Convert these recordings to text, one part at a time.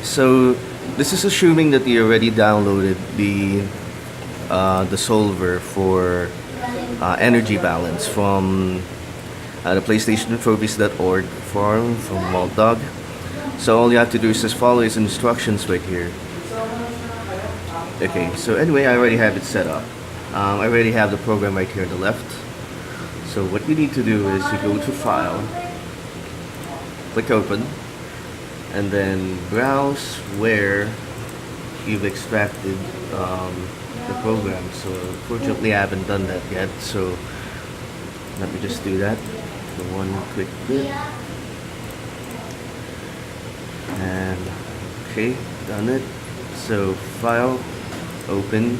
So this is assuming that you already downloaded the solver for energy balance from the PlayStationTrophies.org forum from Waltdog. So all you have to do is just follow his instructions right here. Okay, so anyway, I already have it set up. I already have the program right here on the left. So what you need to do is you go to File, click Open, and then browse where you've extracted the program. So fortunately I haven't done that yet, so let me just do that. The one quick bit, and okay, done it. So File, Open,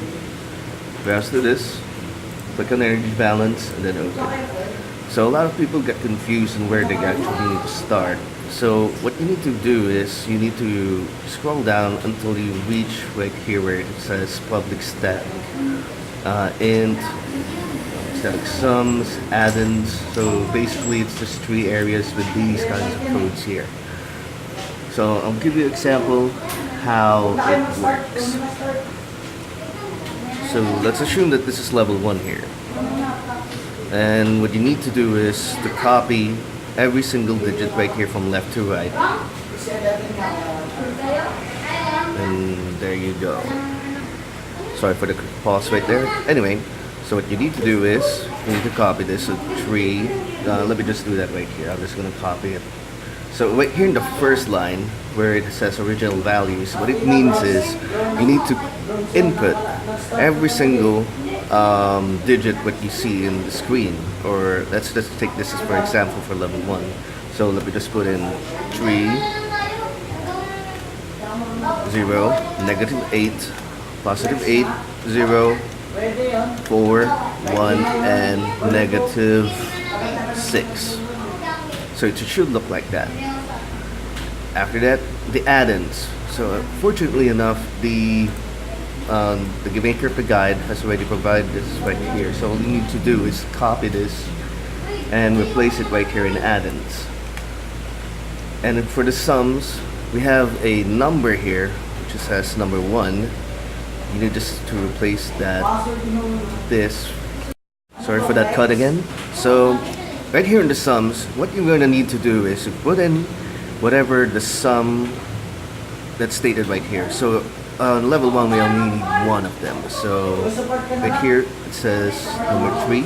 browse to this, click on Energy Balance, and then Open. So a lot of people get confused on where they actually need to start. So what you need to do is you need to scroll down until you reach right here where it says public static, int, static sums, add-ins. So basically it's just three areas with these kinds of codes here. So I'll give you an example how it works. So let's assume that this is level 1 here. And what you need to do is to copy every single digit right here from left to right. And there you go. Sorry for the pause right there. Anyway, so what you need to do is you need to copy this to 3. Let me just do that right here. I'm just going to copy it. So right here in the first line where it says original values, what it means is you need to input every single digit what you see in the screen. Or let's just take this as for example for level 1. So let me just put in 3, 0, -8, +8, 0, 4, 1, and -6. So it should look like that. After that, the add-ins. So fortunately enough, the Maker guide has already provided this right here. So all you need to do is copy this and replace it right here in add-ins. And then for the sums, we have a number here which says number 1. You need just to replace that this. Sorry for that cut again. So right here in the sums, what you're going to need to do is to put in whatever the sum that's stated right here. So on level 1 we only need one of them. So right here it says number 3.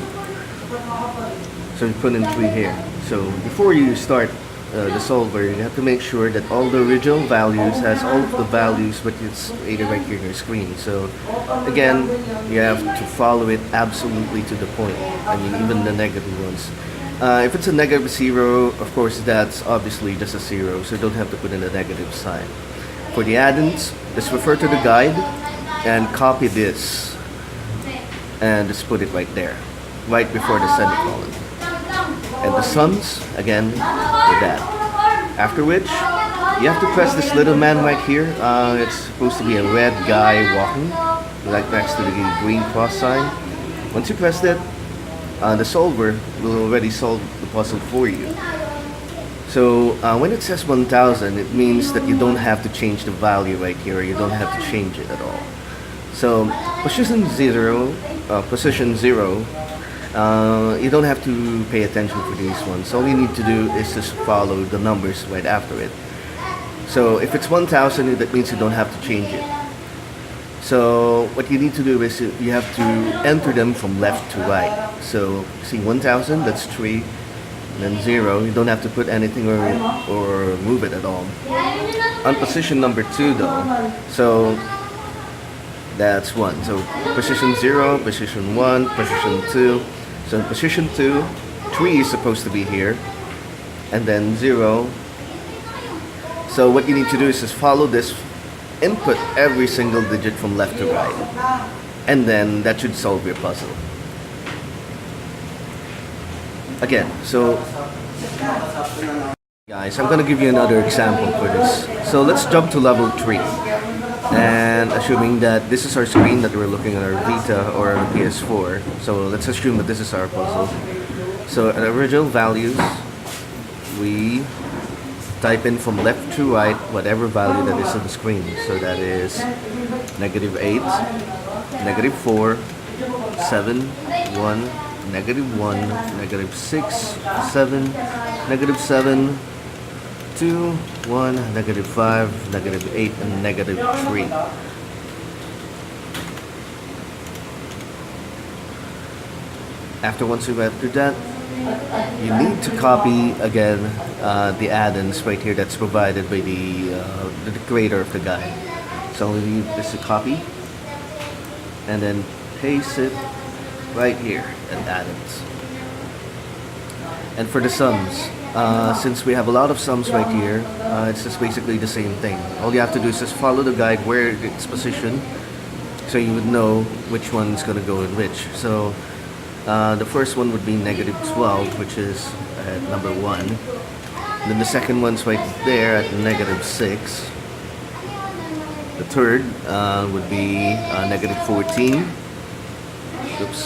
So you put in 3 here. So before you start the solver, you have to make sure that all the original values has all of the values but it's stated right here on your screen. So again, you have to follow it absolutely to the point. I mean, even the negative ones. If it's a -0, of course that's obviously just a 0, so you don't have to put in a negative sign. For the add-ins, just refer to the guide and copy this and just put it right there, right before the semicolon. And the sums, again, with that. After which, you have to press this little man right here. It's supposed to be a red guy walking, like next to the green cross sign. Once you press that, the solver will already solve the puzzle for you. So when it says 1000, it means that you don't have to change the value right here. You don't have to change it at all. So position 0, you don't have to pay attention for these ones. All you need to do is just follow the numbers right after it. So if it's 1000, that means you don't have to change it. So what you need to do is you have to enter them from left to right. So see 1000, that's 3, and then 0, you don't have to put anything or move it at all. On position number 2 though, so that's 1. So position 0, position 1, position 2. So in position 2, 3 is supposed to be here, and then 0. So what you need to do is just follow this, input every single digit from left to right, and then that should solve your puzzle. Again, so guys, I'm gonna give you another example for this. So let's jump to level 3, and assuming that this is our screen that we're looking at our Vita or our PS4, so let's assume that this is our puzzle. So at original values, we type in from left to right whatever value that is on the screen. So that is -8, -4, 7, 1, -1, -6, 7, -7, 2, 1, -5, -8, and -3. After once you've entered that, you need to copy again the add-ins right here that's provided by the creator of the guide. So all you need is to copy and then paste it right here at add-ins. And for the sums, since we have a lot of sums right here, it's just basically the same thing. All you have to do is just follow the guide where it's positioned, so you would know which one's going to go in which. So the first one would be -12, which is at number 1. Then the second one's right there at -6. The third would be -14. Oops.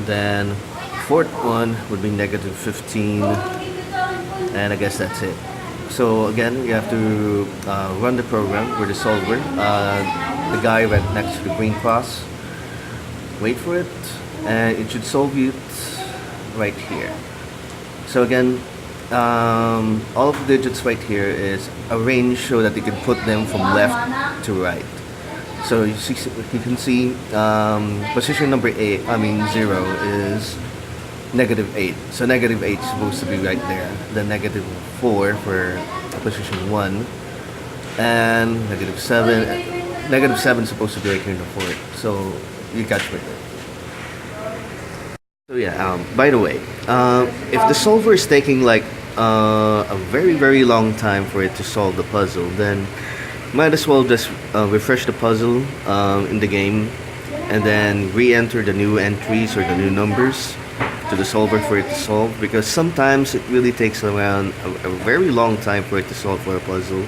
Then fourth one would be -15, and I guess that's it. So again, you have to run the program with the solver. The guy right next to the green cross. Wait for it, and it should solve it right here. So again, all of the digits right here is arranged so that you can put them from left to right. So you can see position number 0 is -8. So -8 is supposed to be right there. Then -4 for position 1, and -7. -7 is supposed to be right here in the 4th. So you catch me there. So yeah, by the way, if the solver is taking like a very long time for it to solve the puzzle, then might as well just refresh the puzzle in the game and then re-enter the new entries or the new numbers to the solver for it to solve, because sometimes it really takes around a very long time for it to solve for a puzzle.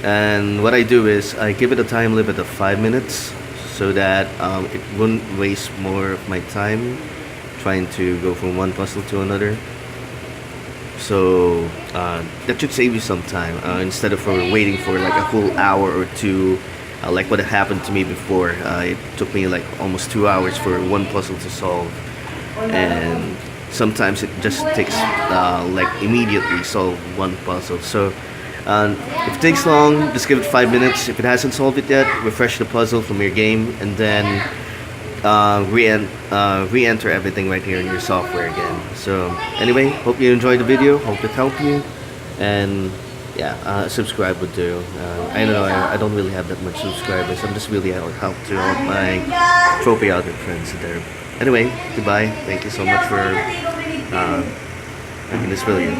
And what I do is I give it a time limit of 5 minutes so that it wouldn't waste more of my time trying to go from one puzzle to another. So that should save you some time instead of waiting for like a whole hour or two, like what happened to me before. It took me like almost 2 hours for one puzzle to solve, and sometimes it just takes like immediately solve one puzzle. So if it takes long, just give it 5 minutes. If it hasn't solved it yet, refresh the puzzle from your game and then re-enter everything right here in your software again. So anyway, hope you enjoyed the video, hope it helped you, and yeah, subscribe would do. I know I don't really have that much subscribers. I'm just really help to help my trophy outfit friends there. Anyway, goodbye. Thank you so much for making this video.